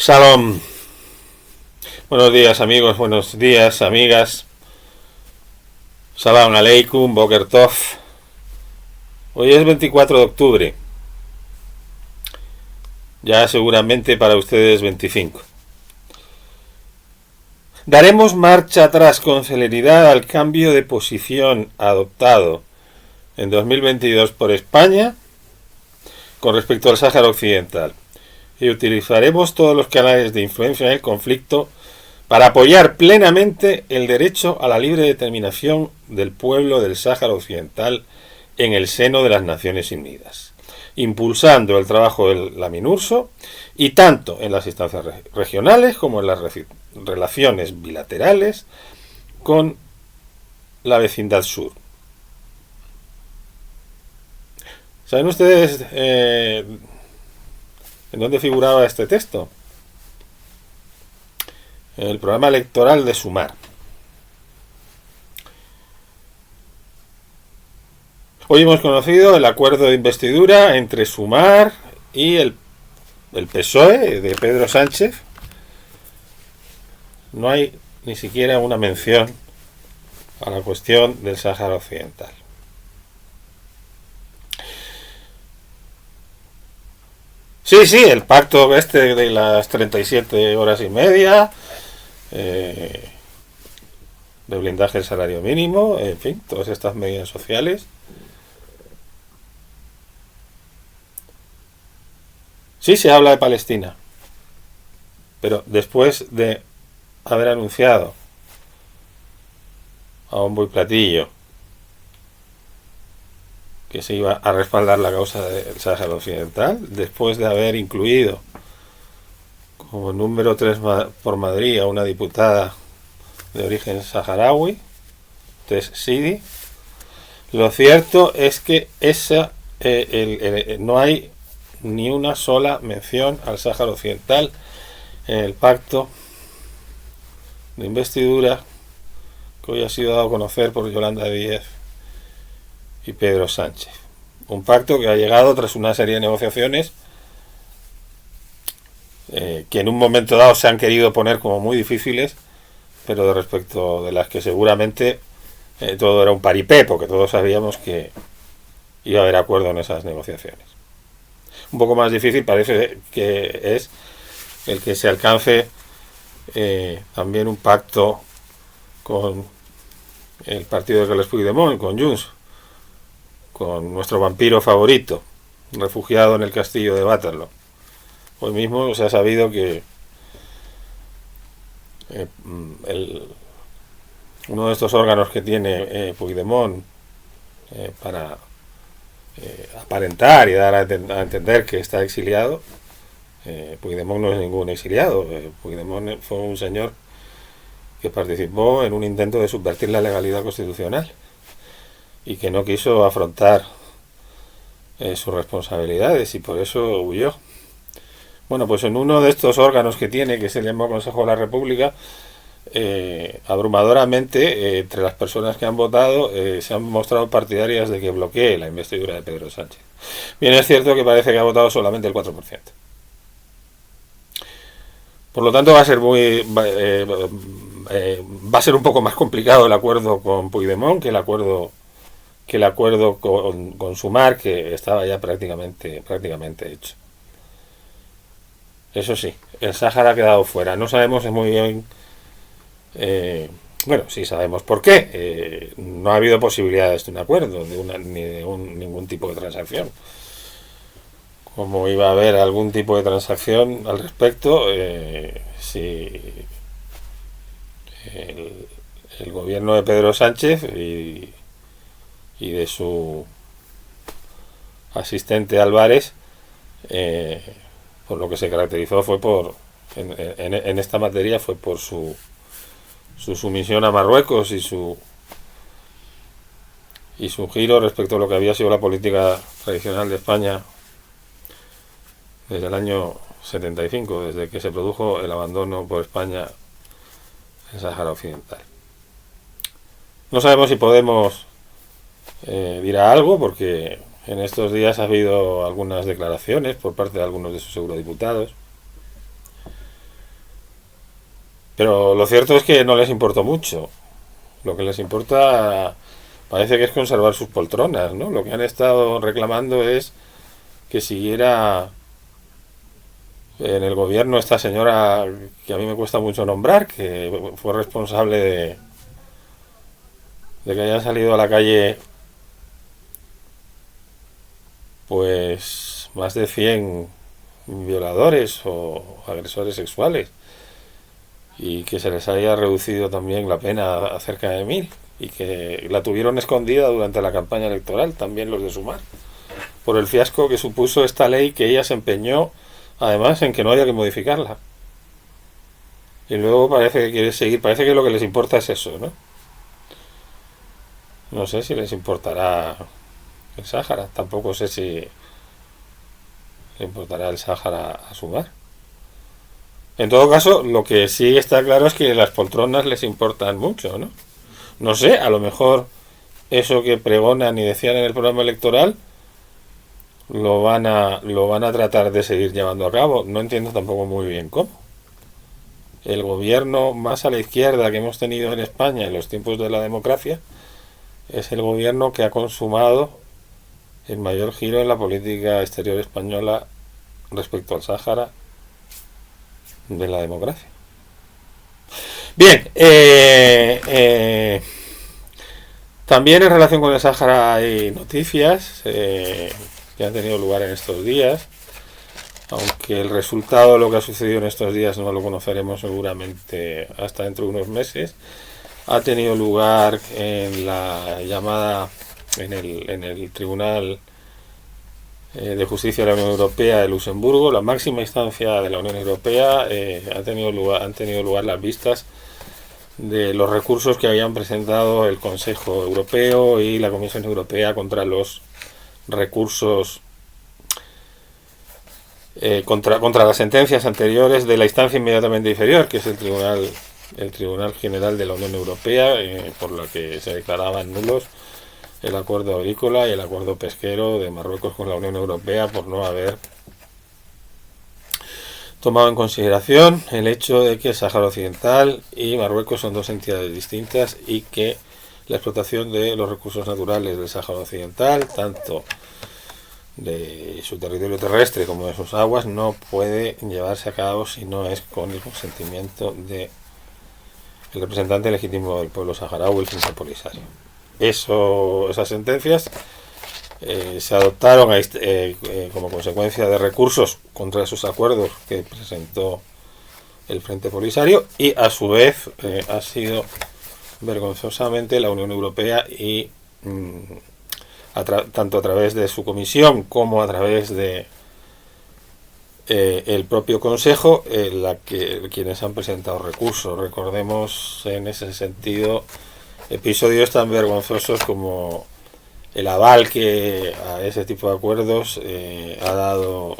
Shalom. Buenos días amigos, buenos días amigas. Salam aleikum, Boker Tov. Hoy es 24 de octubre. Ya seguramente para ustedes 25. Daremos marcha atrás con celeridad al cambio de posición adoptado en 2022 por España con respecto al Sáhara Occidental y utilizaremos todos los canales de influencia en el conflicto para apoyar plenamente el derecho a la libre determinación del pueblo del Sáhara Occidental en el seno de las Naciones Unidas, impulsando el trabajo del la MINURSO y tanto en las instancias regionales como en las relaciones bilaterales con la vecindad sur. ¿Saben ustedes en dónde figuraba este texto? En el programa electoral de Sumar. Hoy hemos conocido el acuerdo de investidura entre Sumar y el PSOE de Pedro Sánchez. No hay ni siquiera una mención a la cuestión del Sáhara Occidental. Sí, el pacto de las 37 horas y media, de blindaje del salario mínimo, en fin, todas estas medidas sociales. Sí se habla de Palestina, pero después de haber anunciado a bombo y platillo que se iba a respaldar la causa del Sáhara Occidental, después de haber incluido como número 3 por Madrid a una diputada de origen saharaui, Tess Sidi, lo cierto es que no hay ni una sola mención al Sáhara Occidental en el pacto de investidura que hoy ha sido dado a conocer por Yolanda Díaz y Pedro Sánchez. Un pacto que ha llegado tras una serie de negociaciones que en un momento dado se han querido poner como muy difíciles, pero de respecto de las que seguramente todo era un paripé, porque todos sabíamos que iba a haber acuerdo en esas negociaciones. Un poco más difícil parece que es el que se alcance también un pacto con el partido de Carles Puigdemont, con Junts, con nuestro vampiro favorito, refugiado en el castillo de Waterloo. Hoy mismo se ha sabido que uno de estos órganos que tiene Puigdemont para aparentar y dar a entender que está exiliado, Puigdemont no es ningún exiliado. Puigdemont fue un señor que participó en un intento de subvertir la legalidad constitucional y que no quiso afrontar sus responsabilidades y por eso huyó. Bueno, pues en uno de estos órganos que tiene, que se llama Consejo de la República, abrumadoramente entre las personas que han votado se han mostrado partidarias de que bloquee la investidura de Pedro Sánchez. Bien, es cierto que parece que ha votado solamente el 4%. Por lo tanto va a ser va a ser un poco más complicado el acuerdo con Puigdemont que el acuerdo con Sumar, que estaba ya prácticamente hecho. Eso sí, el Sáhara ha quedado fuera. No sabemos muy bien. Bueno, sí sabemos por qué. No ha habido posibilidades de un acuerdo, ni de ningún tipo de transacción. Como iba a haber algún tipo de transacción al respecto, si el gobierno de Pedro Sánchez y de su asistente Álvarez, por lo que se caracterizó fue en esta materia fue por su sumisión a Marruecos y su giro respecto a lo que había sido la política tradicional de España desde el año 75, desde que se produjo el abandono por España del Sáhara Occidental. No sabemos si Podemos dirá algo, porque en estos días ha habido algunas declaraciones por parte de algunos de sus eurodiputados Pero lo cierto es que no les importó mucho. Lo que les importa parece que es conservar sus poltronas, ¿no? Lo que han estado reclamando es que siguiera en el gobierno esta señora que a mí me cuesta mucho nombrar, que fue responsable de que hayan salido a la calle pues más de 100 violadores o agresores sexuales y que se les haya reducido también la pena a cerca de 1000 y que la tuvieron escondida durante la campaña electoral, también los de Sumar, por el fiasco que supuso esta ley que ella se empeñó además en que no haya que modificarla. Y luego parece que quiere seguir, parece que lo que les importa es eso, ¿no? No sé si les importará el Sáhara, tampoco sé si le importará el Sáhara a Sumar. En todo caso, lo que sí está claro es que las poltronas les importan mucho, ¿no? No sé, a lo mejor eso que pregonan y decían en el programa electoral lo van a tratar de seguir llevando a cabo. No entiendo tampoco muy bien cómo. El gobierno más a la izquierda que hemos tenido en España en los tiempos de la democracia es el gobierno que ha consumado el mayor giro en la política exterior española respecto al Sáhara de la democracia. Bien, también en relación con el Sáhara hay noticias que han tenido lugar en estos días, aunque el resultado de lo que ha sucedido en estos días no lo conoceremos seguramente hasta dentro de unos meses. Ha tenido lugar en la llamada en el Tribunal de Justicia de la Unión Europea de Luxemburgo, la máxima instancia de la Unión Europea. Han tenido lugar las vistas de los recursos que habían presentado el Consejo Europeo y la Comisión Europea contra los recursos contra las sentencias anteriores de la instancia inmediatamente inferior, que es el Tribunal General de la Unión Europea, por la que se declaraban nulos el acuerdo agrícola y el acuerdo pesquero de Marruecos con la Unión Europea por no haber tomado en consideración el hecho de que el Sáhara Occidental y Marruecos son dos entidades distintas y que la explotación de los recursos naturales del Sáhara Occidental, tanto de su territorio terrestre como de sus aguas, no puede llevarse a cabo si no es con el consentimiento de el representante legítimo del pueblo saharaui, el Frente Polisario. Esas sentencias se adoptaron como consecuencia de recursos contra esos acuerdos que presentó el Frente Polisario y a su vez ha sido vergonzosamente la Unión Europea y tanto a través de su comisión como a través de el propio Consejo quienes han presentado recursos. Recordemos en ese sentido episodios tan vergonzosos como el aval que a ese tipo de acuerdos ha dado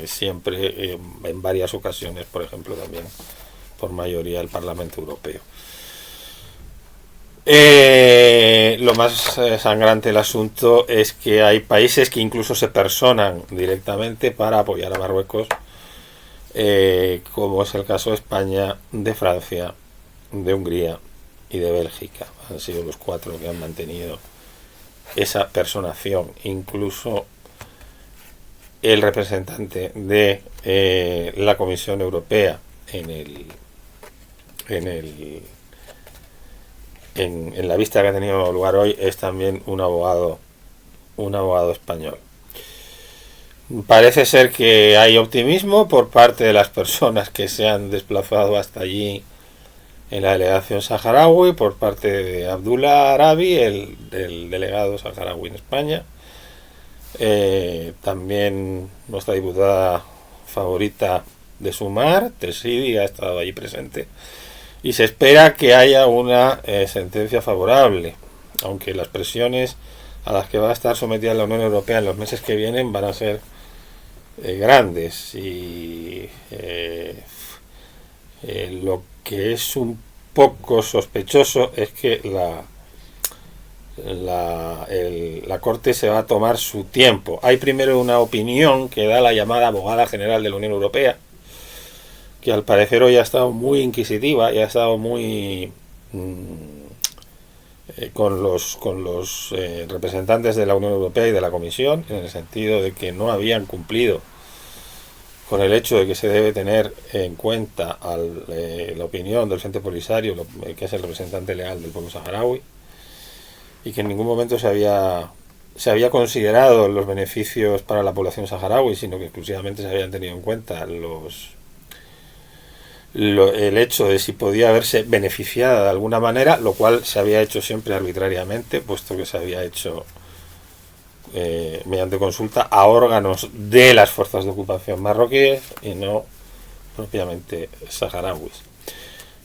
siempre en varias ocasiones, por ejemplo también por mayoría el Parlamento Europeo. Lo más sangrante del asunto es que hay países que incluso se personan directamente para apoyar a Marruecos, como es el caso de España, de Francia, de Hungría y de Bélgica. Han sido los 4 que han mantenido esa personación. Incluso el representante de la Comisión Europea en la vista que ha tenido lugar hoy es también un abogado español. Parece ser que hay optimismo por parte de las personas que se han desplazado hasta allí en la delegación saharaui, por parte de Abdullah Arabi, el delegado saharaui en España. También nuestra diputada favorita de Sumar, Tessidi, ha estado allí presente. Y se espera que haya una sentencia favorable, aunque las presiones a las que va a estar sometida la Unión Europea en los meses que vienen van a ser grandes. Y lo que es un poco sospechoso es que la Corte se va a tomar su tiempo. Hay primero una opinión que da la llamada abogada general de la Unión Europea, que al parecer hoy ha estado muy inquisitiva y ha estado muy con los representantes de la Unión Europea y de la Comisión, en el sentido de que no habían cumplido con el hecho de que se debe tener en cuenta la opinión del Frente Polisario, que es el representante legal del pueblo saharaui, y que en ningún momento se había considerado los beneficios para la población saharaui, sino que exclusivamente se habían tenido en cuenta el hecho de si podía haberse beneficiada de alguna manera, lo cual se había hecho siempre arbitrariamente, puesto que se había hecho mediante consulta a órganos de las fuerzas de ocupación marroquíes y no propiamente saharauis.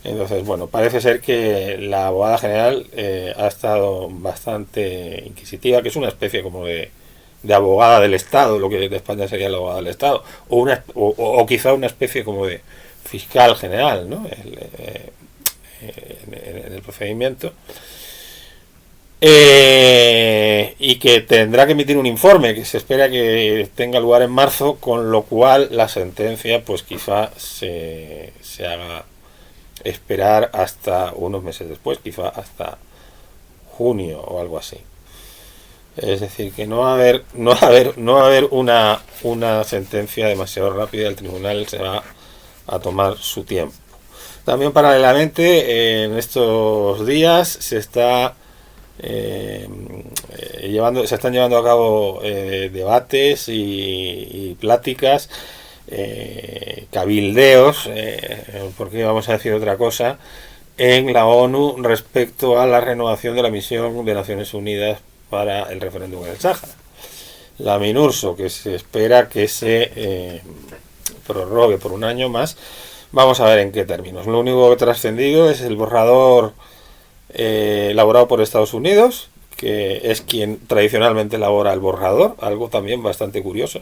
Entonces, bueno, parece ser que la abogada general ha estado bastante inquisitiva, que es una especie como de abogada del Estado, lo que de España sería la abogada del Estado, o quizá una especie como de fiscal general, ¿no? En el procedimiento. Y que tendrá que emitir un informe que se espera que tenga lugar en marzo, con lo cual la sentencia pues quizá se haga esperar hasta unos meses después, quizá hasta junio o algo así. Es decir, que no va a haber una sentencia demasiado rápida. El tribunal se va a tomar su tiempo. También paralelamente en estos días se están llevando a cabo debates y pláticas, cabildeos, porque vamos a decir otra cosa, en la ONU respecto a la renovación de la misión de Naciones Unidas para el referéndum en el Sáhara, la MINURSO, que se espera que se prorrogue por un año más. Vamos a ver en qué términos. Lo único que ha trascendido es el borrador elaborado por Estados Unidos, que es quien tradicionalmente elabora el borrador, algo también bastante curioso,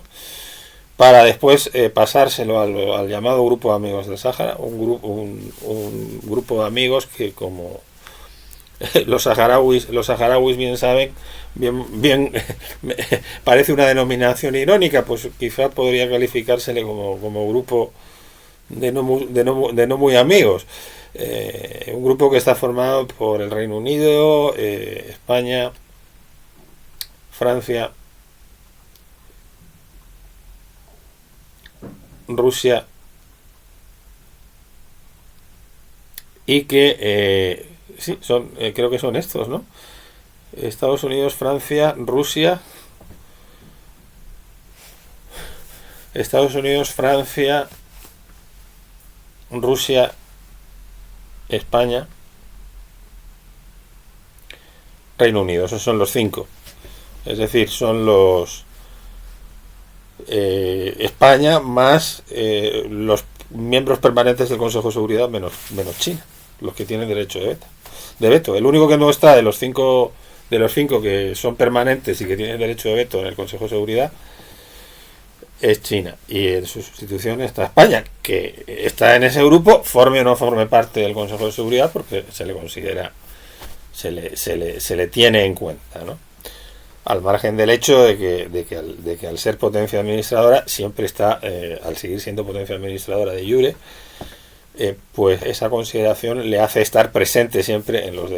para después pasárselo al llamado Grupo de Amigos del Sáhara, un grupo de amigos que, como los saharauis bien saben, bien parece una denominación irónica, pues quizá podría calificársele como grupo de no muy amigos. Un grupo que está formado por el Reino Unido, España, Francia, Rusia, y que sí, creo que son estos, ¿no? Estados Unidos, Francia, Rusia, España, Reino Unido. Esos son los 5. Es decir, son los España más los miembros permanentes del Consejo de Seguridad menos China, los que tienen derecho de veto. El único que no está de los cinco que son permanentes y que tienen derecho de veto en el Consejo de Seguridad es China, y en su sustitución está España, que está en ese grupo, forme o no forme parte del Consejo de Seguridad, porque se le considera, se le tiene en cuenta, ¿no? Al margen del hecho de que al ser potencia administradora siempre está, al seguir siendo potencia administradora de jure, pues esa consideración le hace estar presente siempre en los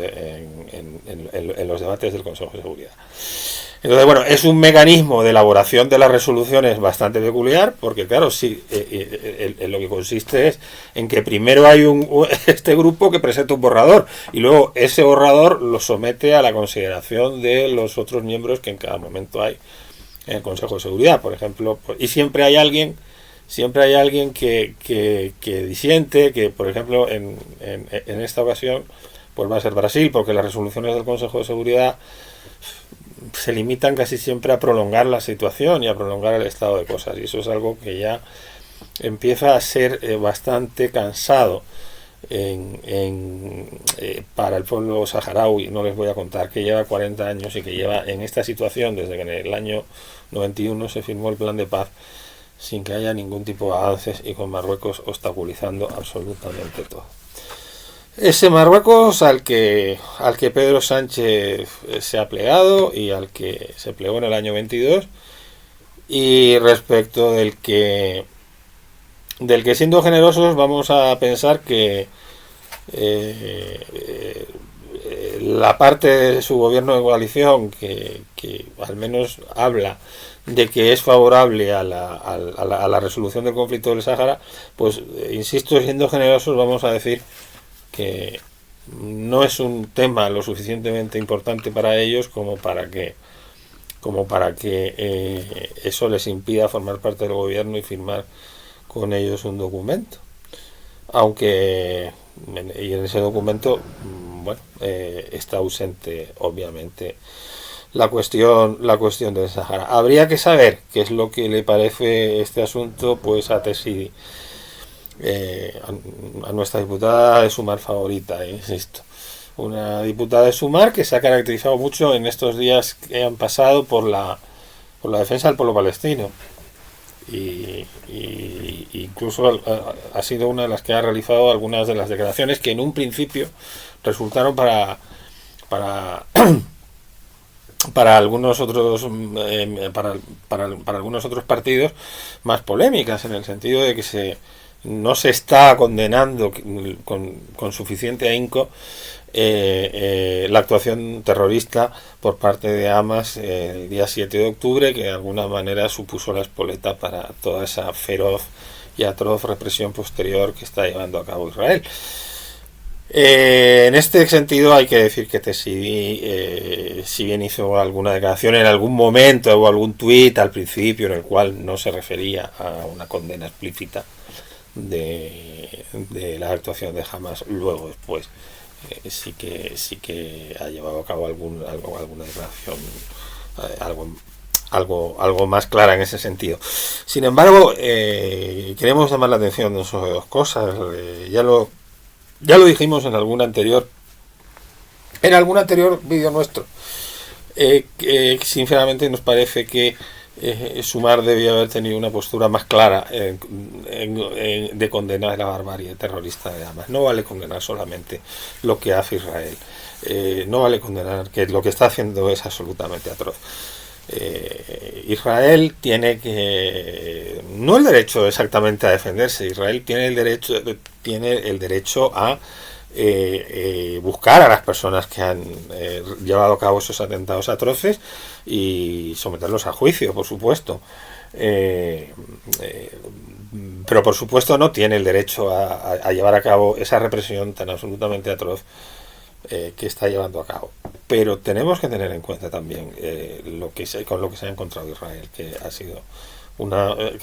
debates del Consejo de Seguridad. Entonces, bueno, es un mecanismo de elaboración de las resoluciones bastante peculiar, porque claro, sí, lo que consiste es en que primero hay este grupo que presenta un borrador, y luego ese borrador lo somete a la consideración de los otros miembros que en cada momento hay en el Consejo de Seguridad, por ejemplo, y siempre hay alguien que disiente, que por ejemplo en esta ocasión pues va a ser Brasil, porque las resoluciones del Consejo de Seguridad se limitan casi siempre a prolongar la situación y a prolongar el estado de cosas, y eso es algo que ya empieza a ser bastante cansado para el pueblo saharaui. No les voy a contar que lleva 40 años y que lleva en esta situación desde que en el año 91 se firmó el plan de paz, sin que haya ningún tipo de avances, y con Marruecos obstaculizando absolutamente todo. Ese Marruecos al que Pedro Sánchez se ha plegado y al que se plegó en el año 22, y respecto del que del que siendo generosos vamos a pensar que eh, la parte de su gobierno de coalición que al menos habla de que es favorable a la resolución del conflicto del Sáhara, pues insisto, siendo generosos vamos a decir que no es un tema lo suficientemente importante para ellos como para que eso les impida formar parte del gobierno y firmar con ellos un documento. Aunque y en ese documento bueno, está ausente obviamente la cuestión del Sahara. Habría que saber qué es lo que le parece este asunto pues a Tessidi, a nuestra diputada de Sumar favorita, insisto. Una diputada de Sumar que se ha caracterizado mucho en estos días que han pasado por la defensa del pueblo palestino. Y incluso ha sido una de las que ha realizado algunas de las declaraciones que en un principio resultaron para algunos otros para algunos otros partidos más polémicas, en el sentido de que no se está condenando con suficiente ahínco la actuación terrorista por parte de Hamas el día 7 de octubre, que de alguna manera supuso la espoleta para toda esa feroz y atroz represión posterior que está llevando a cabo Israel. En este sentido hay que decir que Tessidi, si bien hizo alguna declaración en algún momento o algún tuit al principio en el cual no se refería a una condena explícita de la actuación de Hamas, luego después sí que ha llevado a cabo alguna declaración algo más clara en ese sentido. Sin embargo, queremos llamar la atención sobre dos cosas. Ya lo dijimos en algún anterior vídeo nuestro, que sinceramente nos parece que Sumar debía haber tenido una postura más clara de condenar la barbarie terrorista de Hamas. No vale condenar solamente lo que hace Israel, no vale condenar que lo que está haciendo es absolutamente atroz. Israel tiene no el derecho exactamente a defenderse. Israel tiene el derecho a buscar a las personas que han llevado a cabo esos atentados atroces y someterlos a juicio, por supuesto, pero por supuesto no tiene el derecho a llevar a cabo esa represión tan absolutamente atroz que está llevando a cabo. Pero tenemos que tener en cuenta también con lo que se ha encontrado Israel, que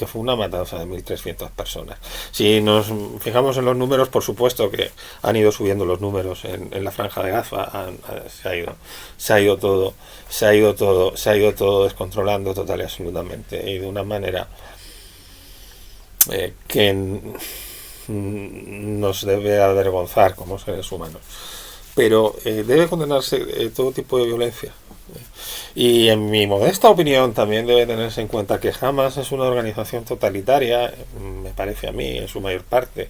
fue una matanza de 1.300 personas. Si nos fijamos en los números, por supuesto que han ido subiendo los números en la franja de Gaza, se ha ido todo descontrolando total y absolutamente, y de una manera que nos debe avergonzar como seres humanos. Pero debe condenarse todo tipo de violencia. Y en mi modesta opinión también debe tenerse en cuenta que Hamas es una organización totalitaria, me parece a mí, en su mayor parte.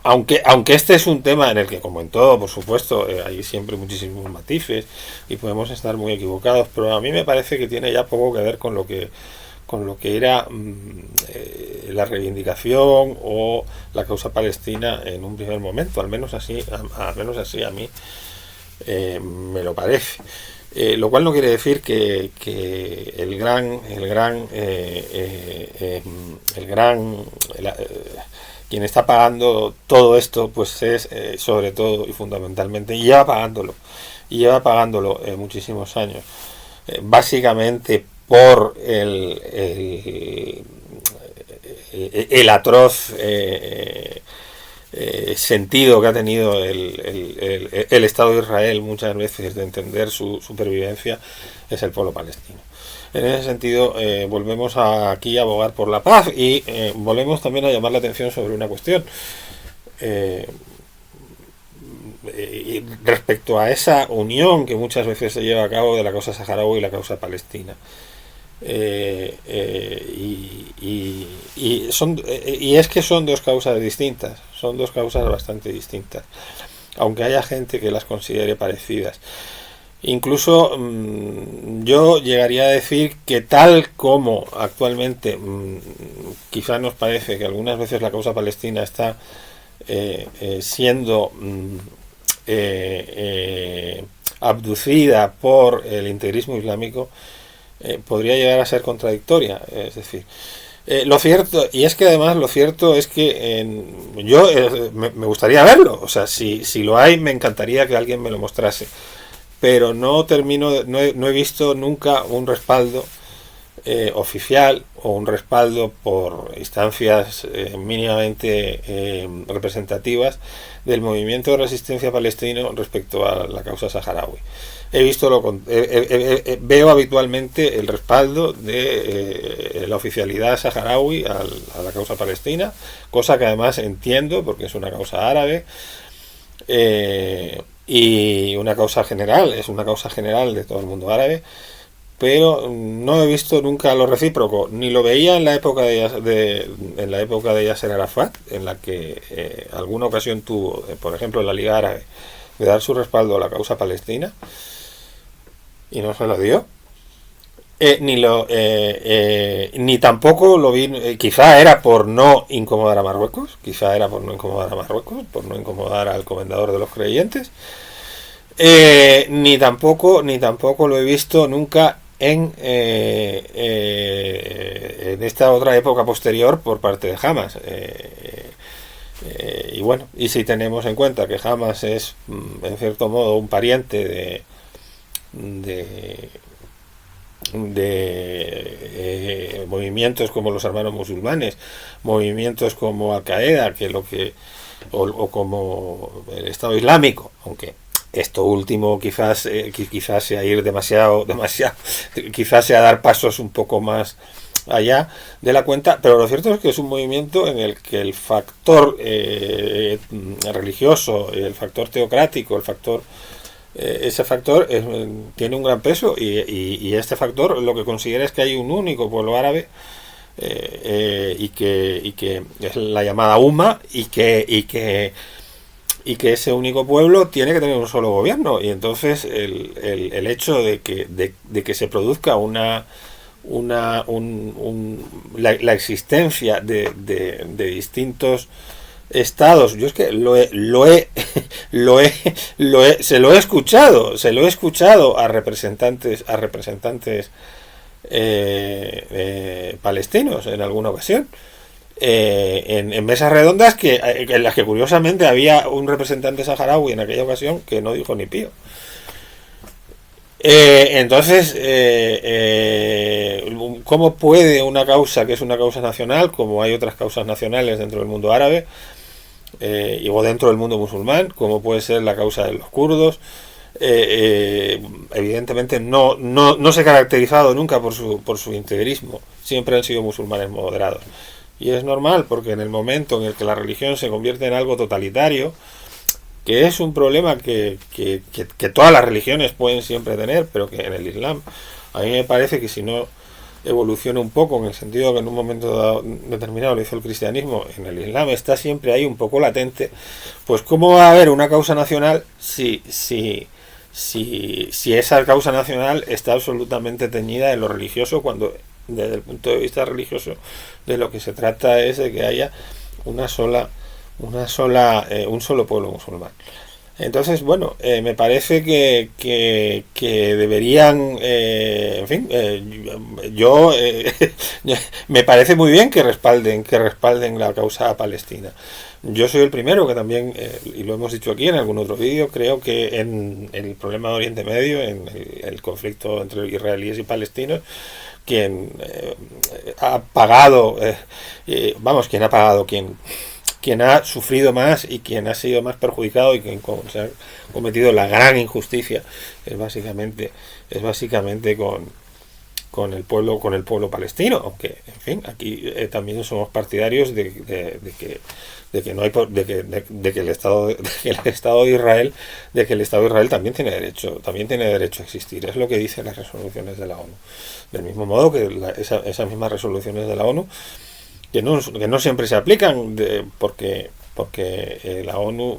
Aunque este es un tema en el que, como en todo, por supuesto, hay siempre muchísimos matices y podemos estar muy equivocados, pero a mí me parece que tiene ya poco que ver con lo que era la reivindicación o la causa palestina en un primer momento, al menos así a mí me lo parece. Lo cual no quiere decir que quien está pagando todo esto pues es sobre todo y fundamentalmente, y lleva pagándolo muchísimos años, básicamente por el atroz sentido que ha tenido el Estado de Israel muchas veces de entender su supervivencia, es el pueblo palestino. En ese sentido, volvemos aquí a abogar por la paz y volvemos también a llamar la atención sobre una cuestión. Respecto a esa unión que muchas veces se lleva a cabo de la causa saharaui y la causa palestina. Y es que son dos causas distintas, son dos causas bastante distintas, aunque haya gente que las considere parecidas. Incluso yo llegaría a decir que tal como actualmente quizás nos parece que algunas veces la causa palestina está siendo abducida por el integrismo islámico, podría llegar a ser contradictoria. Es decir, lo cierto, y es que además lo cierto es que yo me gustaría verlo, o sea, si lo hay, me encantaría que alguien me lo mostrase, pero no he visto nunca un respaldo oficial o un respaldo por instancias mínimamente representativas del movimiento de resistencia palestino respecto a la causa saharaui. Veo habitualmente el respaldo de la oficialidad saharaui a la causa palestina, cosa que además entiendo porque es una causa árabe, y una causa general, es una causa general de todo el mundo árabe, pero no he visto nunca lo recíproco, ni lo veía en la época en la época de Yasser Arafat, en la que alguna ocasión tuvo, por ejemplo, en la Liga Árabe, de dar su respaldo a la causa palestina y no se lo dio. Ni tampoco lo vi, quizá era por no incomodar a Marruecos, por no incomodar al comendador de los creyentes, ni tampoco lo he visto nunca en esta otra época posterior por parte de Hamas. Y bueno, y si tenemos en cuenta que Hamas es en cierto modo un pariente de movimientos como los hermanos musulmanes, movimientos como Al Qaeda, o como el Estado Islámico, aunque esto último quizás sea ir demasiado, quizás sea dar pasos un poco más allá de la cuenta, pero lo cierto es que es un movimiento en el que el factor religioso, el factor teocrático, ese factor tiene un gran peso, y este factor lo que considera es que hay un único pueblo árabe, y que es la llamada UMA, y que ese único pueblo tiene que tener un solo gobierno, y entonces el hecho de que se produzca la existencia de distintos estados. Yo es que se lo he escuchado a representantes palestinos en alguna ocasión, en mesas redondas en las que curiosamente había un representante saharaui en aquella ocasión que no dijo ni pío. Entonces, ¿cómo puede una causa que es una causa nacional, como hay otras causas nacionales dentro del mundo árabe, o dentro del mundo musulmán, como puede ser la causa de los kurdos, evidentemente no se ha caracterizado nunca por su integrismo, siempre han sido musulmanes moderados, y es normal, porque en el momento en el que la religión se convierte en algo totalitario, que es un problema que todas las religiones pueden siempre tener, pero que en el Islam a mí me parece que si no evoluciona un poco, en el sentido que en un momento determinado lo hizo el cristianismo, en el Islam está siempre ahí un poco latente, pues ¿cómo va a haber una causa nacional si esa causa nacional está absolutamente teñida en lo religioso, cuando desde el punto de vista religioso de lo que se trata es de que haya un solo pueblo musulmán? Entonces, bueno, me parece que deberían, en fin, me parece muy bien que respalden la causa palestina. Yo soy el primero que también, y lo hemos dicho aquí en algún otro vídeo, creo que en el problema de Oriente Medio, en el conflicto entre israelíes y palestinos, quien ha pagado, quien ha sufrido más y quien ha sido más perjudicado y quien se ha cometido la gran injusticia es básicamente con el pueblo palestino, aunque en fin, aquí también somos partidarios de que el Estado de Israel también tiene derecho a existir. Es lo que dicen las resoluciones de la ONU, del mismo modo que esas mismas resoluciones de la ONU que no siempre se aplican, porque porque la ONU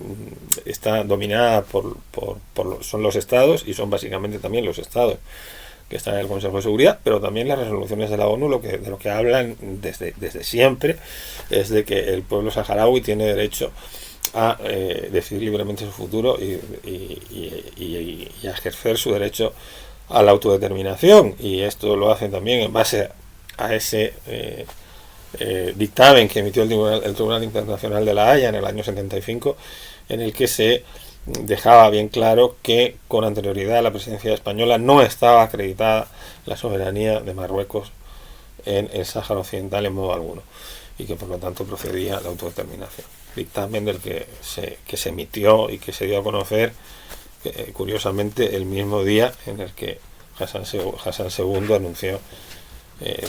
está dominada son los estados, y son básicamente también los estados que están en el Consejo de Seguridad, pero también las resoluciones de la ONU de lo que hablan desde siempre es de que el pueblo saharaui tiene derecho a decidir libremente su futuro y a ejercer su derecho a la autodeterminación, y esto lo hacen también en base a ese dictamen que emitió el Tribunal Internacional de La Haya en el año 75, en el que se dejaba bien claro que con anterioridad a la presidencia española no estaba acreditada la soberanía de Marruecos en el Sáhara Occidental en modo alguno, y que por lo tanto procedía a la autodeterminación. Dictamen del que se emitió y que se dio a conocer curiosamente el mismo día en el que Hassan II anunció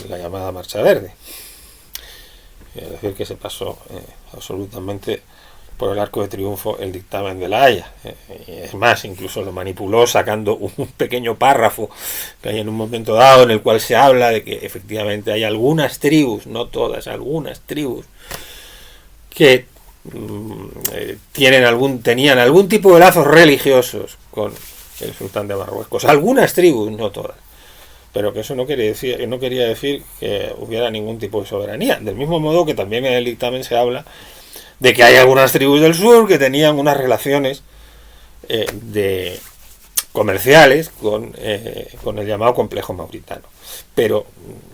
la llamada Marcha Verde. Es decir, que se pasó absolutamente por el arco de triunfo el dictamen de La Haya. Es más, incluso lo manipuló sacando un pequeño párrafo que hay en un momento dado en el cual se habla de que efectivamente hay algunas tribus, no todas, algunas tribus que tenían algún tipo de lazos religiosos con el sultán de Marruecos. Algunas tribus, no todas. Pero que eso no quería decir que hubiera ningún tipo de soberanía. Del mismo modo que también en el dictamen se habla de que hay algunas tribus del sur que tenían unas relaciones comerciales con el llamado complejo mauritano. Pero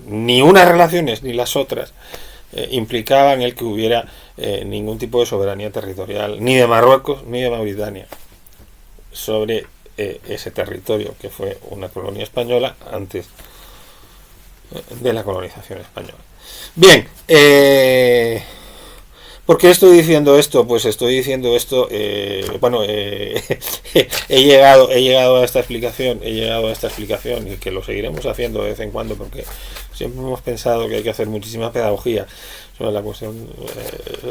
ni unas relaciones ni las otras implicaban el que hubiera ningún tipo de soberanía territorial, ni de Marruecos ni de Mauritania, sobre ese territorio que fue una colonia española antes de la colonización española. Bien, ¿por qué estoy diciendo esto? Pues estoy diciendo esto, he llegado a esta explicación, y que lo seguiremos haciendo de vez en cuando, porque siempre hemos pensado que hay que hacer muchísima pedagogía sobre la cuestión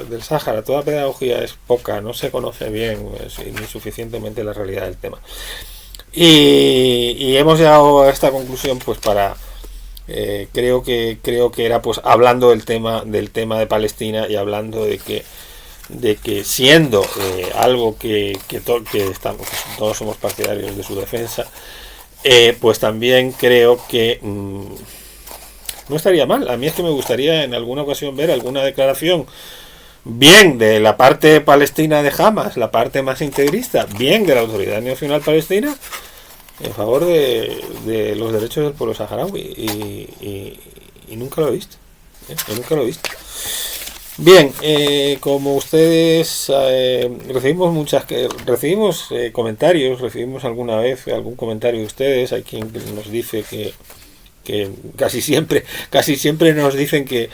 del Sáhara. Toda pedagogía es poca, no se conoce bien ni suficientemente la realidad del tema. Y hemos llegado a esta conclusión pues para creo que era pues hablando del tema de Palestina, y hablando de que siendo algo que todos somos partidarios de su defensa, pues también creo que no estaría mal. A mí es que me gustaría en alguna ocasión ver alguna declaración, bien de la parte palestina de Hamas, la parte más integrista, bien de la Autoridad Nacional Palestina, en favor de los derechos del pueblo saharaui, y nunca lo he visto. Bien, como ustedes recibimos comentarios, recibimos alguna vez algún comentario de ustedes. Hay quien nos dice que casi siempre nos dicen que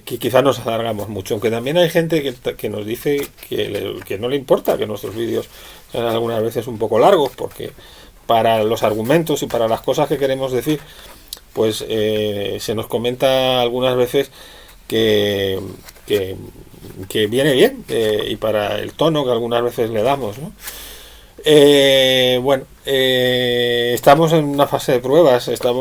quizás nos alargamos mucho, aunque también hay gente que nos dice que no le importa que nuestros vídeos sean algunas veces un poco largos, porque para los argumentos y para las cosas que queremos decir, pues se nos comenta algunas veces que viene bien, y para el tono que algunas veces le damos, ¿no? Estamos en una fase de pruebas. Esto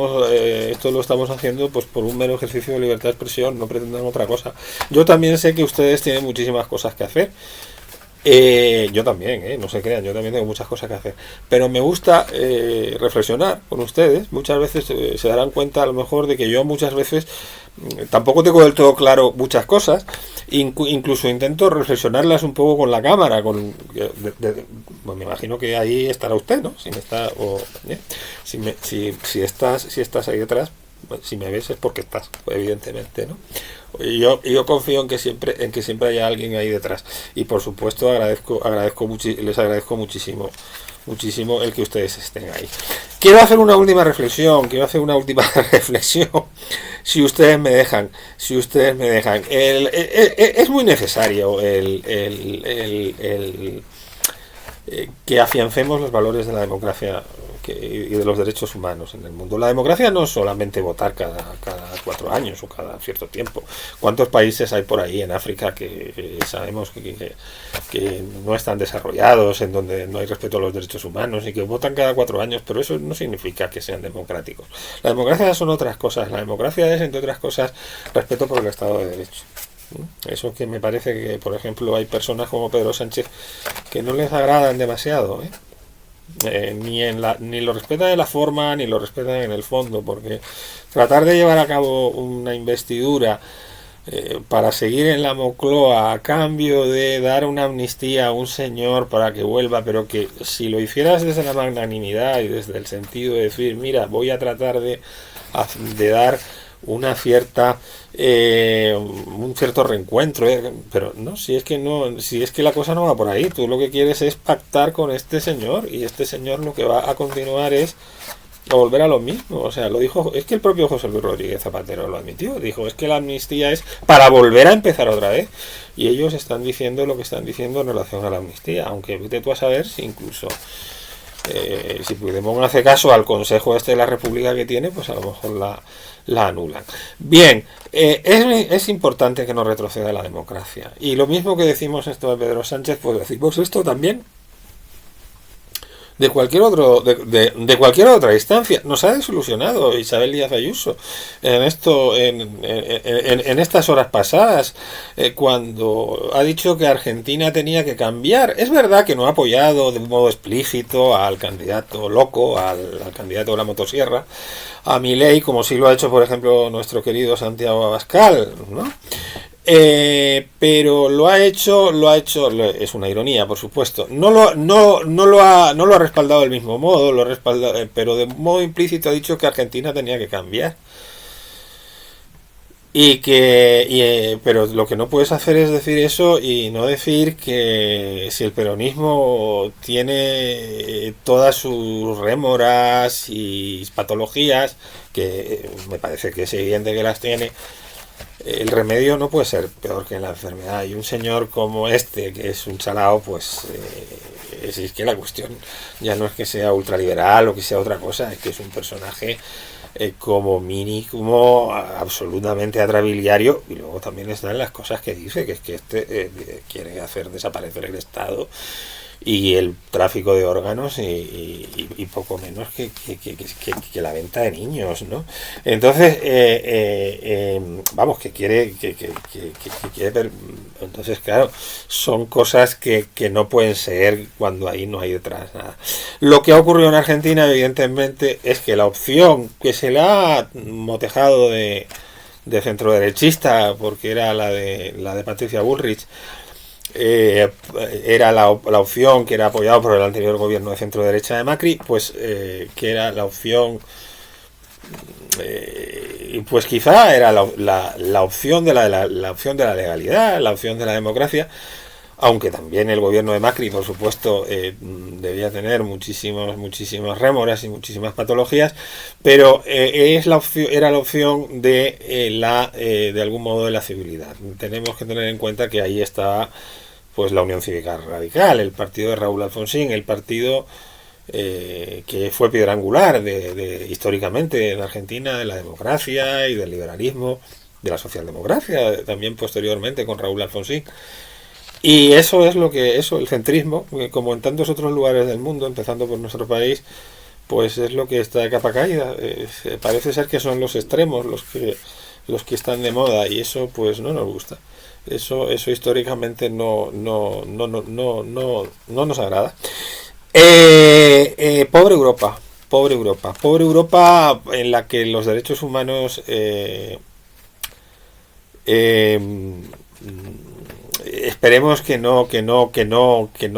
lo estamos haciendo pues por un mero ejercicio de libertad de expresión, no pretendemos otra cosa. Yo también sé que ustedes tienen muchísimas cosas que hacer. Yo también, no se crean, yo también tengo muchas cosas que hacer, pero me gusta reflexionar con ustedes. Muchas veces se darán cuenta a lo mejor de que yo muchas veces tampoco tengo del todo claro muchas cosas, incluso intento reflexionarlas un poco con la cámara, pues me imagino que ahí estará usted, ¿no? Si estás ahí detrás, si me ves es porque estás, evidentemente, ¿no? Yo confío en que siempre haya alguien ahí detrás, y por supuesto les agradezco muchísimo el que ustedes estén ahí. Quiero hacer una última reflexión, si ustedes me dejan. Es muy necesario que afiancemos los valores de la democracia y de los derechos humanos en el mundo. La democracia no es solamente votar cada 4 años o cada cierto tiempo. ¿Cuántos países hay por ahí en África que sabemos que no están desarrollados, en donde no hay respeto a los derechos humanos, y que votan cada 4 años? Pero eso no significa que sean democráticos. La democracia son otras cosas. La democracia es, entre otras cosas, respeto por el Estado de Derecho. Eso que me parece que, por ejemplo, hay personas como Pedro Sánchez que no les agradan demasiado, ni lo respetan en la forma ni lo respetan en el fondo, porque tratar de llevar a cabo una investidura para seguir en la Moncloa a cambio de dar una amnistía a un señor para que vuelva, pero que si lo hicieras desde la magnanimidad y desde el sentido de decir, mira, voy a tratar de dar una cierta un cierto reencuentro, pero no, si es que la cosa no va por ahí. Tú lo que quieres es pactar con este señor, y este señor lo que va a continuar es a volver a lo mismo. O sea, lo dijo, es que el propio José Luis Rodríguez Zapatero lo admitió, dijo, es que la amnistía es para volver a empezar otra vez, y ellos están diciendo lo que están diciendo en relación a la amnistía, aunque vete tú a saber si incluso si Puigdemont hace caso al Consejo de la República que tiene, pues a lo mejor la anulan. Bien, es importante que no retroceda la democracia, y lo mismo que decimos esto de Pedro Sánchez, pues decimos esto también de cualquier otra instancia. Nos ha desilusionado Isabel Díaz Ayuso en estas horas pasadas, cuando ha dicho que Argentina tenía que cambiar. Es verdad que no ha apoyado de un modo explícito al candidato loco, al candidato de la motosierra, a Milei, como sí lo ha hecho, por ejemplo, nuestro querido Santiago Abascal, ¿no? Pero lo ha hecho, es una ironía, por supuesto. No lo ha respaldado del mismo modo, lo ha respaldado, pero de modo implícito ha dicho que Argentina tenía que cambiar. Pero lo que no puedes hacer es decir eso y no decir que si el peronismo tiene todas sus rémoras y patologías, que me parece que es evidente que las tiene, el remedio no puede ser peor que la enfermedad. Y un señor como este, que es un chalao, pues es que la cuestión ya no es que sea ultraliberal o que sea otra cosa, es que es un personaje como mínimo absolutamente atrabiliario. Y luego también están las cosas que dice, que es que quiere hacer desaparecer el Estado y el tráfico de órganos y poco menos que la venta de niños, ¿no? Entonces, vamos, que quiere ver. Entonces, claro, son cosas que no pueden ser cuando ahí no hay detrás nada. Lo que ha ocurrido en Argentina, evidentemente, es que la opción que se la ha motejado de centroderechista, porque era la de Patricia Bullrich, era la opción que era apoyado por el anterior gobierno de centro derecha de Macri, pues que era la opción, pues quizá era la opción de la opción de la legalidad, la opción de la democracia, aunque también el gobierno de Macri, por supuesto, debía tener muchísimas rémoras y muchísimas patologías, pero era la opción de algún modo de la civilidad. Tenemos que tener en cuenta que ahí está pues la Unión Cívica Radical, el partido de Raúl Alfonsín, el partido que fue piedra angular históricamente en Argentina de la democracia y del liberalismo, de la socialdemocracia, también posteriormente con Raúl Alfonsín. Y eso es el centrismo, como en tantos otros lugares del mundo, empezando por nuestro país, pues es lo que está de capa caída. Parece ser que son los extremos los que están de moda, y eso pues no nos gusta. Eso históricamente no nos agrada. Pobre Europa en la que los derechos humanos esperemos que no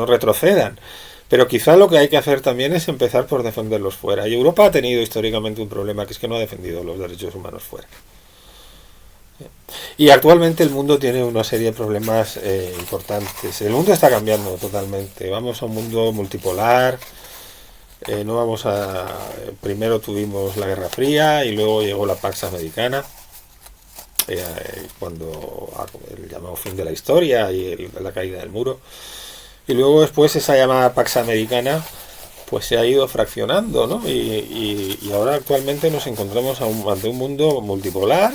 retrocedan, pero quizá lo que hay que hacer también es empezar por defenderlos fuera. Y Europa ha tenido históricamente un problema, que es que no ha defendido los derechos humanos fuera. Y actualmente el mundo tiene una serie de problemas importantes. El mundo está cambiando totalmente. Vamos a un mundo multipolar. Primero tuvimos la Guerra Fría y luego llegó la Pax Americana, cuando el llamado fin de la historia y la caída del muro. Y luego después esa llamada Pax Americana pues se ha ido fraccionando, ¿no? Y ahora actualmente nos encontramos ante un mundo multipolar,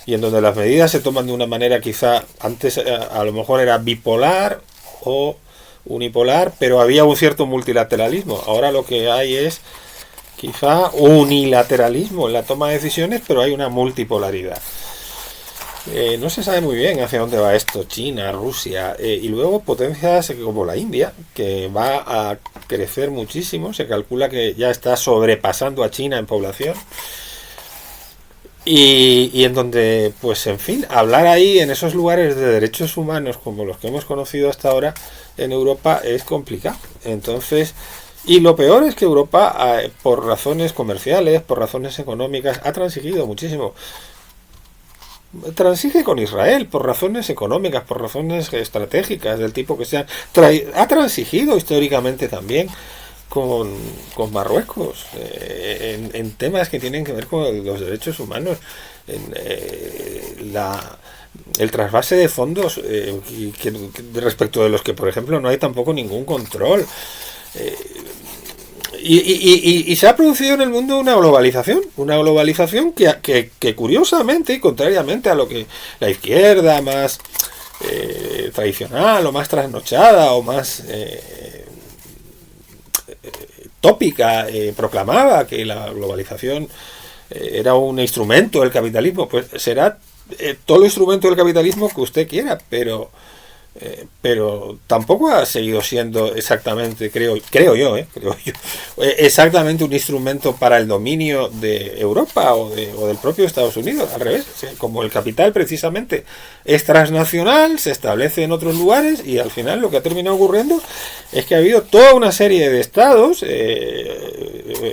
y en donde las medidas se toman de una manera, quizá antes a lo mejor era bipolar o unipolar, pero había un cierto multilateralismo. Ahora lo que hay es quizá unilateralismo en la toma de decisiones, pero hay una multipolaridad. No se sabe muy bien hacia dónde va esto, China, Rusia, y luego potencias como la India, que va a crecer muchísimo, se calcula que ya está sobrepasando a China en población, y en donde, pues en fin, hablar ahí en esos lugares de derechos humanos como los que hemos conocido hasta ahora en Europa es complicado. Entonces, y lo peor es que Europa, por razones comerciales, por razones económicas, ha transigido muchísimo. Transige con Israel por razones económicas, por razones estratégicas del tipo que sean. Ha transigido históricamente también con Marruecos en temas que tienen que ver con los derechos humanos, en el trasvase de fondos respecto de los que, por ejemplo, no hay tampoco ningún control. Eh, y se ha producido en el mundo una globalización que curiosamente y contrariamente a lo que la izquierda más tradicional o más trasnochada o más tópica proclamaba que la globalización era un instrumento del capitalismo, pues será todo el instrumento del capitalismo que usted quiera, pero tampoco ha seguido siendo exactamente, creo yo, exactamente un instrumento para el dominio de Europa o del propio Estados Unidos. Al revés, o sea, como el capital precisamente es transnacional, se establece en otros lugares, y al final lo que ha terminado ocurriendo es que ha habido toda una serie de estados.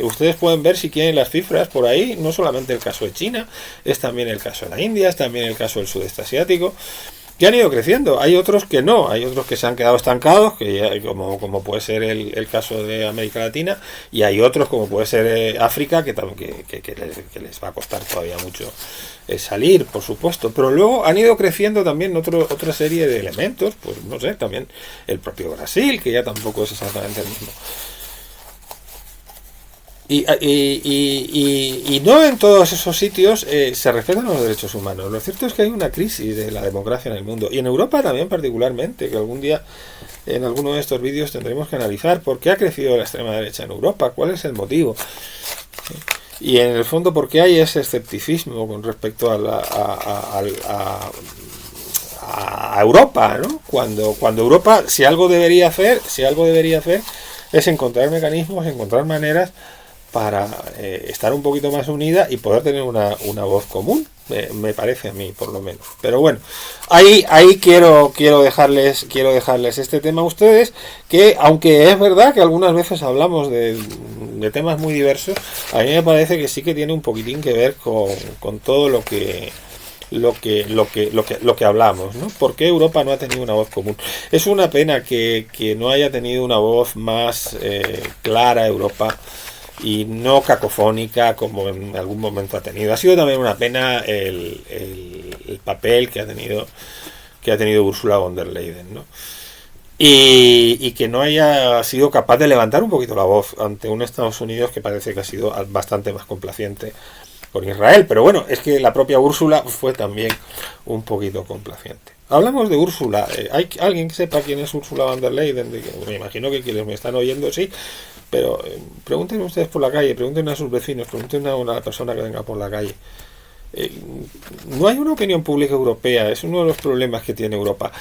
Ustedes pueden ver, si quieren, las cifras por ahí. No solamente el caso de China, es también el caso de la India, es también el caso del sudeste asiático, que han ido creciendo. Hay otros que no, hay otros que se han quedado estancados, que ya, como puede ser el caso de América Latina, y hay otros como puede ser África, que les va a costar todavía mucho salir, por supuesto, pero luego han ido creciendo también otra serie de elementos, pues no sé, también el propio Brasil, que ya tampoco es exactamente el mismo. Y no en todos esos sitios se respetan los derechos humanos. Lo cierto es que hay una crisis de la democracia en el mundo, y en Europa también particularmente, que algún día en alguno de estos vídeos tendremos que analizar por qué ha crecido la extrema derecha en Europa, cuál es el motivo, y en el fondo por qué hay ese escepticismo con respecto a Europa, ¿no? Cuando Europa, si algo debería hacer es encontrar mecanismos, encontrar maneras para estar un poquito más unida y poder tener una voz común, me parece a mí, por lo menos. Pero bueno, ahí quiero dejarles este tema a ustedes, que aunque es verdad que algunas veces hablamos de temas muy diversos, a mí me parece que sí que tiene un poquitín que ver con todo lo que hablamos, ¿no? ¿Por qué Europa no ha tenido una voz común? Es una pena que no haya tenido una voz más clara Europa, y no cacofónica como en algún momento ha tenido. Ha sido también una pena el papel que ha tenido Ursula von der Leyen, ¿no? Y que no haya sido capaz de levantar un poquito la voz ante un Estados Unidos que parece que ha sido bastante más complaciente con Israel. Pero bueno, es que la propia Úrsula fue también un poquito complaciente. Hablamos de Úrsula. ¿Hay alguien que sepa quién es Ursula von der Leyen? Me imagino que quienes me están oyendo sí, pero pregunten ustedes por la calle, pregunten a sus vecinos, pregunten a una persona que venga por la calle. No hay una opinión pública europea, es uno de los problemas que tiene Europa.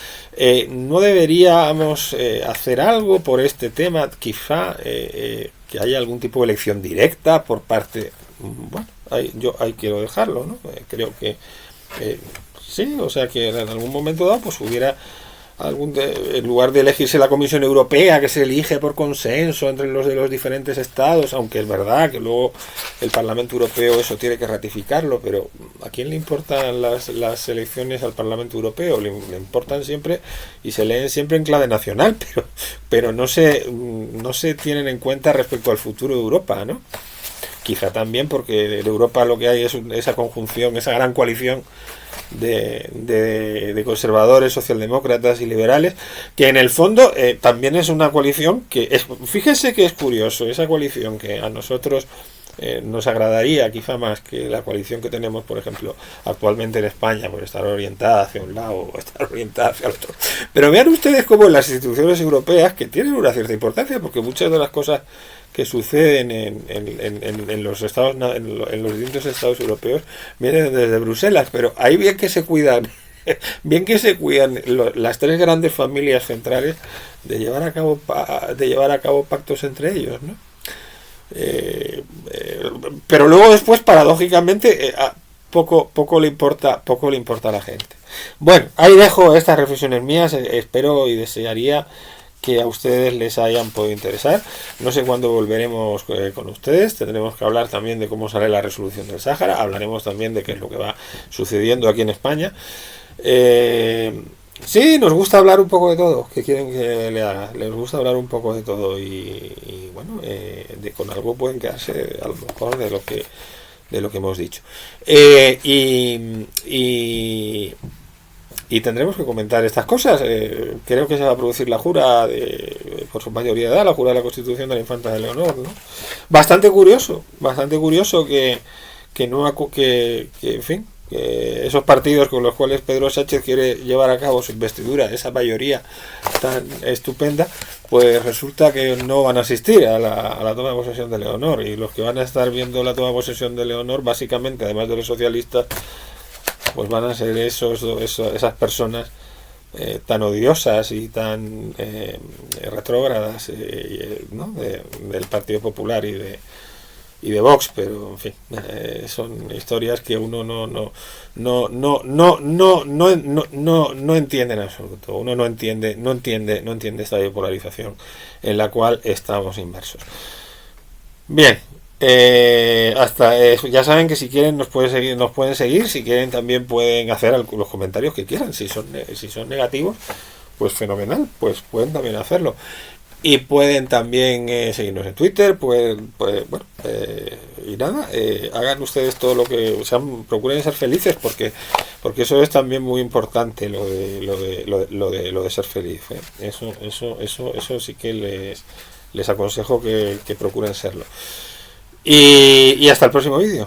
¿No deberíamos hacer algo por este tema? Quizá que haya algún tipo de elección directa por parte... Bueno, ahí quiero dejarlo, ¿no? Creo que sí, o sea que en algún momento dado pues hubiera en lugar de elegirse la Comisión Europea, que se elige por consenso entre los de los diferentes estados, aunque es verdad que luego el Parlamento Europeo eso tiene que ratificarlo, pero ¿a quién le importan las elecciones al Parlamento Europeo? Le importan siempre y se leen siempre en clave nacional, pero no se tienen en cuenta respecto al futuro de Europa, ¿no? Quizá también porque en Europa lo que hay es esa conjunción, esa gran coalición de conservadores, socialdemócratas y liberales, que en el fondo también es una coalición que fíjese que es curioso, esa coalición que a nosotros nos agradaría quizá más que la coalición que tenemos, por ejemplo, actualmente en España, por estar orientada hacia un lado o estar orientada hacia el otro. Pero vean ustedes cómo las instituciones europeas, que tienen una cierta importancia, porque muchas de las cosas que suceden en los estados, en los distintos estados europeos vienen desde Bruselas, pero ahí bien que se cuidan las tres grandes familias centrales de llevar a cabo pactos entre ellos, ¿no? Pero luego después, paradójicamente, poco le importa a la gente. Bueno, ahí dejo estas reflexiones mías. Espero y desearía que a ustedes les hayan podido interesar. No sé cuándo volveremos con ustedes. Tendremos que hablar también de cómo sale la resolución del Sáhara. Hablaremos también de qué es lo que va sucediendo aquí en España. Sí, nos gusta hablar un poco de todo. ¿Qué quieren que le haga? Les gusta hablar un poco de todo y bueno, con algo pueden quedarse a lo mejor de lo que hemos dicho. Y tendremos que comentar estas cosas. Creo que se va a producir la jura por su mayoría de edad, la jura de la Constitución de la Infanta de Leonor, ¿no? Bastante curioso que no que en fin, que esos partidos con los cuales Pedro Sánchez quiere llevar a cabo su investidura, esa mayoría tan estupenda, pues resulta que no van a asistir a la toma de posesión de Leonor, y los que van a estar viendo la toma de posesión de Leonor, básicamente, además de los socialistas, pues van a ser esas personas tan odiosas y tan retrógradas, ¿no? del Partido Popular y de Vox, pero en fin, son historias que uno no entiende en absoluto. Uno no entiende esta bipolarización en la cual estamos inmersos. Bien, ya saben que si quieren nos pueden seguir, si quieren también pueden hacer los comentarios que quieran, si son negativos, pues fenomenal, pues pueden también hacerlo. Y pueden también seguirnos en Twitter, y nada, hagan ustedes todo lo que procuren ser felices, porque eso es también muy importante, lo de ser feliz, ¿eh? Eso sí que les aconsejo que procuren serlo. Y hasta el próximo vídeo.